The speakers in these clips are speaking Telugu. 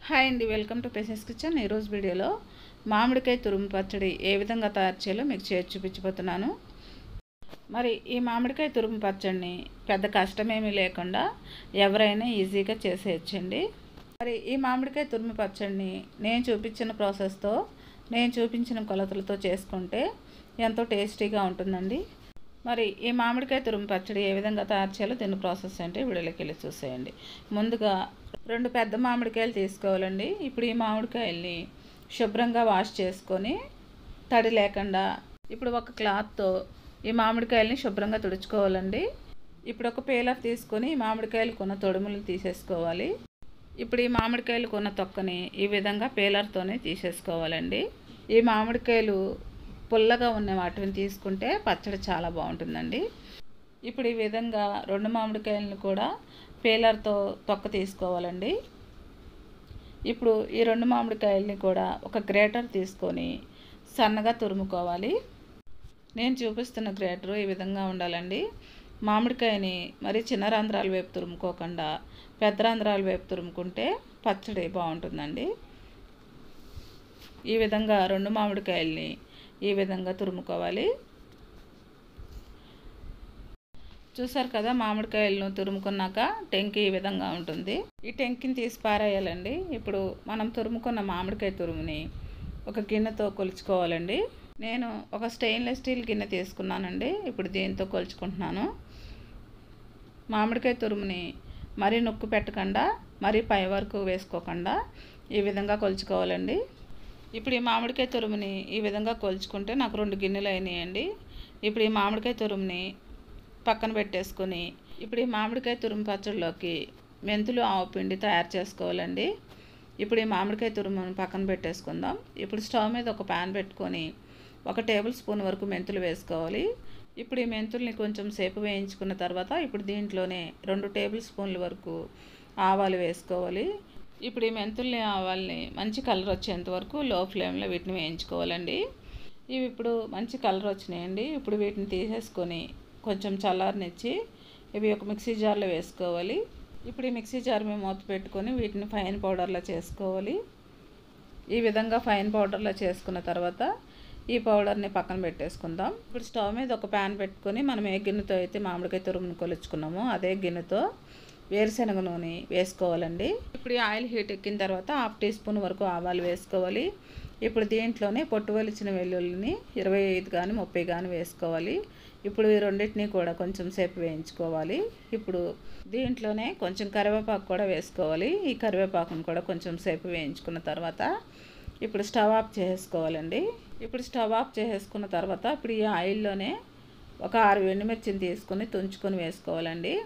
హాయ్ అండి, వెల్కమ్ టు పేషెన్స్ కిచెన్. ఈరోజు వీడియోలో మామిడికాయ తురుము పచ్చడి ఏ విధంగా తయారు చేయాలో మీకు చేసి చూపించబోతున్నాను. మరి ఈ మామిడికాయ తురుము పచ్చడిని పెద్ద కష్టమేమీ లేకుండా ఎవరైనా ఈజీగా చేసేయచ్చండి. మరి ఈ మామిడికాయ తురుము పచ్చడిని నేను చూపించిన ప్రాసెస్తో, నేను చూపించిన కొలతలతో చేసుకుంటే ఎంతో టేస్టీగా ఉంటుందండి. మరి ఈ మామిడికాయ తురుము పచ్చడి ఏ విధంగా తయారు చేయాలో దీని ప్రాసెస్ అంటే వీడియోలోకి వెళ్ళి చూసేయండి. ముందుగా 2 పెద్ద మామిడికాయలు తీసుకోవాలండి. ఇప్పుడు ఈ మామిడికాయల్ని శుభ్రంగా వాష్ చేసుకొని తడి లేకుండా ఇప్పుడు ఒక క్లాత్తో ఈ మామిడికాయలని శుభ్రంగా తుడుచుకోవాలండి. ఇప్పుడు ఒక పీలర్ తీసుకొని ఈ మామిడికాయలు కొన్న తొడుములను తీసేసుకోవాలి. ఇప్పుడు ఈ మామిడికాయలు కొన్న తొక్కని ఈ విధంగా పీలర్తోనే తీసేసుకోవాలండి. ఈ మామిడికాయలు పుల్లగా ఉన్న వాటిని తీసుకుంటే పచ్చడి చాలా బాగుంటుందండి. ఇప్పుడు ఈ విధంగా 2 మామిడికాయలను కూడా పీలర్తో తొక్క తీసుకోవాలండి. ఇప్పుడు ఈ 2 మామిడికాయలని కూడా ఒక గ్రేటర్ తీసుకొని సన్నగా తురుముకోవాలి. నేను చూపిస్తున్న గ్రేటరు ఈ విధంగా ఉండాలండి. మామిడికాయని మరి చిన్న రంధ్రాల వైపు తురుముకోకుండా పెద్ద రంధ్రాల వైపు తురుముకుంటే పచ్చడి బాగుంటుందండి. ఈ విధంగా 2 మామిడికాయల్ని ఈ విధంగా తురుముకోవాలి. చూసారు కదా, మామిడికాయలను తురుముకున్నాక టెంకి ఈ విధంగా ఉంటుంది. ఈ టెంకిని తీసి పారేయాలండి. ఇప్పుడు మనం తురుముకున్న మామిడికాయ తురుముని ఒక గిన్నెతో కొలుచుకోవాలండి. నేను ఒక స్టెయిన్లెస్ స్టీల్ గిన్నె తీసుకున్నానండి. ఇప్పుడు దీంతో కొలుచుకుంటున్నాను. మామిడికాయ తురుముని మరీ నొక్కు పెట్టకుండా మరీ పై వరకు వేసుకోకుండా ఈ విధంగా కొలుచుకోవాలండి. ఇప్పుడు ఈ మామిడికాయ తురుముని ఈ విధంగా కొలుచుకుంటే నాకు 2 గిన్నెలు అయినాయండి. ఇప్పుడు ఈ మామిడికాయ తురుముని పక్కన పెట్టేసుకొని ఇప్పుడు ఈ మామిడికాయ తురుము పచ్చడిలోకి మెంతులు ఆవపిండి తయారు చేసుకోవాలండి. ఇప్పుడు ఈ మామిడికాయ తురుముని పక్కన పెట్టేసుకుందాం. ఇప్పుడు స్టవ్ మీద ఒక ప్యాన్ పెట్టుకొని 1 టేబుల్ స్పూన్ వరకు మెంతులు వేసుకోవాలి. ఇప్పుడు ఈ మెంతుల్ని కొంచెం సేపు వేయించుకున్న తర్వాత ఇప్పుడు దీంట్లోనే 2 టేబుల్ స్పూన్ల వరకు ఆవాలు వేసుకోవాలి. ఇప్పుడు ఈ మెంతుల్ని ఆవాల్ని మంచి కలర్ వచ్చేంత వరకు లో ఫ్లేమ్లో వీటిని వేయించుకోవాలండి. ఇవి ఇప్పుడు మంచి కలర్ వచ్చినాయండి. ఇప్పుడు వీటిని తీసేసుకొని కొంచెం చల్లారనిచ్చి ఇవి ఒక మిక్సీ జార్లో వేసుకోవాలి. ఇప్పుడు ఈ మిక్సీ జార్ మీద మూత పెట్టుకొని వీటిని ఫైన్ పౌడర్లా చేసుకోవాలి. ఈ విధంగా ఫైన్ పౌడర్లా చేసుకున్న తర్వాత ఈ పౌడర్ని పక్కన పెట్టేసుకుందాం. ఇప్పుడు స్టవ్ మీద ఒక ప్యాన్ పెట్టుకొని మనం ఏ గిన్నెతో అయితే మామిడికాయ తురుమును కొలుచుకున్నామో అదే గిన్నెతో వేరుశనగ నూనె వేసుకోవాలండి. ఇప్పుడు ఈ ఆయిల్ హీట్ ఎక్కిన తర్వాత 1/2 టీ స్పూన్ వరకు ఆవాలు వేసుకోవాలి. ఇప్పుడు దీంట్లోనే పొట్టు వలిచిన వెల్లుల్లిని 25 కానీ 30 కానీ వేసుకోవాలి. ఇప్పుడు ఈ రెండింటిని కూడా కొంచెం సేపు వేయించుకోవాలి. ఇప్పుడు దీంట్లోనే కొంచెం కరివేపాకు కూడా వేసుకోవాలి. ఈ కరివేపాకును కూడా కొంచెం సేపు వేయించుకున్న తర్వాత ఇప్పుడు స్టవ్ ఆఫ్ చేసుకోవాలండి. ఇప్పుడు స్టవ్ ఆఫ్ చేసుకున్న తర్వాత ఇప్పుడు ఈ ఆయిల్లోనే ఒక 6 ఎండుమిర్చిని తీసుకొని తుంచుకొని వేసుకోవాలండి.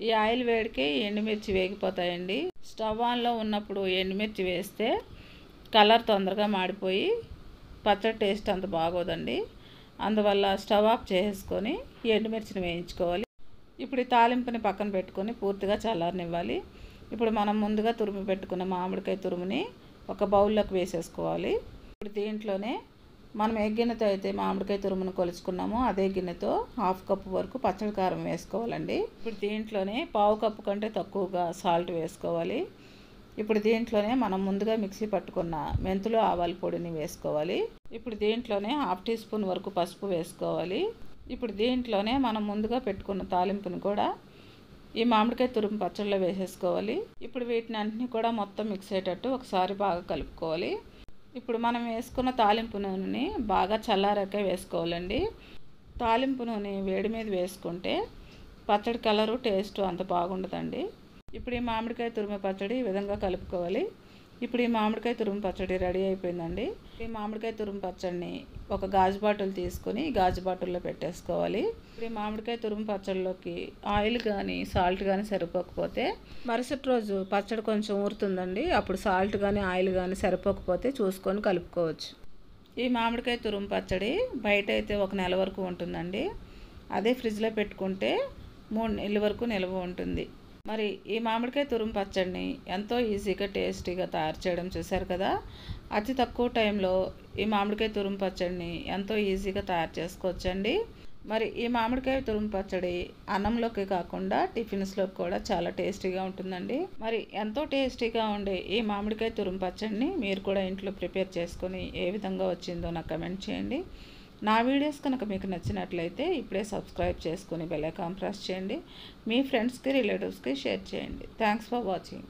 ఈ ఆయిల్ వేడికి ఎండుమిర్చి వేగిపోతాయండి. స్టవ్ ఆన్లో ఉన్నప్పుడు ఎండుమిర్చి వేస్తే కలర్ తొందరగా మాడిపోయి పచ్చడి టేస్ట్ అంత బాగోదండి. అందువల్ల స్టవ్ ఆఫ్ చేసుకొని ఎండుమిర్చిని వేయించుకోవాలి. ఇప్పుడు ఈ తాలింపుని పక్కన పెట్టుకొని పూర్తిగా చల్లారనివ్వాలి. ఇప్పుడు మనం ముందుగా తురుము పెట్టుకున్న మామిడికాయ తురుముని ఒక బౌల్లోకి వేసేసుకోవాలి. ఇప్పుడు దీంట్లోనే మనం ఏ గిన్నెతో అయితే మామిడికాయ తురుమును కొలుచుకున్నామో అదే గిన్నెతో 1/2 కప్పు వరకు పచ్చడి కారం వేసుకోవాలండి. ఇప్పుడు దీంట్లోనే 1/2 కప్పు కంటే తక్కువగా సాల్ట్ వేసుకోవాలి. ఇప్పుడు దీంట్లోనే మనం ముందుగా మిక్సీ పట్టుకున్న మెంతులు ఆవాల పొడిని వేసుకోవాలి. ఇప్పుడు దీంట్లోనే 1/2 టీ స్పూన్ వరకు పసుపు వేసుకోవాలి. ఇప్పుడు దీంట్లోనే మనం ముందుగా పెట్టుకున్న తాలింపుని కూడా ఈ మామిడికాయ తురుము పచ్చడిలో వేసేసుకోవాలి. ఇప్పుడు వీటిని అన్నింటినీ కూడా మొత్తం మిక్స్ అయ్యేటట్టు ఒకసారి బాగా కలుపుకోవాలి. ఇప్పుడు మనం వేసుకున్న తాలింపు నూనెని బాగా చల్లారాక వేసుకోవాలండి. తాలింపు నూనె వేడి మీద వేసుకుంటే పచ్చడి కలరు టేస్ట్ అంత బాగుండదండి. ఇప్పుడు ఈ మామిడికాయ తురుము పచ్చడి ఈ విధంగా కలుపుకోవాలి. ఇప్పుడు ఈ మామిడికాయ తురుము పచ్చడి రెడీ అయిపోయిందండి. ఈ మామిడికాయ తురుము పచ్చడిని ఒక గాజు బాటిల్ తీసుకొని గాజు బాటిల్లో పెట్టేసుకోవాలి. ఇప్పుడు ఈ మామిడికాయ తురుము పచ్చడిలోకి ఆయిల్ కానీ సాల్ట్ కానీ సరిపోకపోతే మరుసటి రోజు పచ్చడి కొంచెం ఊరుతుందండి. అప్పుడు సాల్ట్ కానీ ఆయిల్ కానీ సరిపోకపోతే చూసుకొని కలుపుకోవచ్చు. ఈ మామిడికాయ తురుము పచ్చడి బయట అయితే 1 నెల వరకు ఉంటుందండి. అదే ఫ్రిడ్జ్లో పెట్టుకుంటే 3 నెలల వరకు నిల్వ ఉంటుంది. మరి ఈ మామిడికాయ తురుము పచ్చడిని ఎంతో ఈజీగా టేస్టీగా తయారు చేయడం చూశారు కదా. అతి తక్కువ టైంలో ఈ మామిడికాయ తురుము పచ్చడిని ఎంతో ఈజీగా తయారు చేసుకోవచ్చండి. మరి ఈ మామిడికాయ తురుము పచ్చడి అన్నంలోకి కాకుండా టిఫిన్స్లోకి కూడా చాలా టేస్టీగా ఉంటుందండి. మరి ఎంతో టేస్టీగా ఉండే ఈ మామిడికాయ తురుము పచ్చడిని మీరు కూడా ఇంట్లో ప్రిపేర్ చేసుకొని ఏ విధంగా వచ్చిందో నాకు కమెంట్ చేయండి. నా వీడియోస్ కనుక మీకు నచ్చినట్లయితే ఇప్పుడే సబ్స్క్రైబ్ చేసుకొని బెల్ ఐకాన్ ప్రెస్ చేయండి. మీ ఫ్రెండ్స్కి రిలేటివ్స్కి షేర్ చేయండి. Thanks for watching.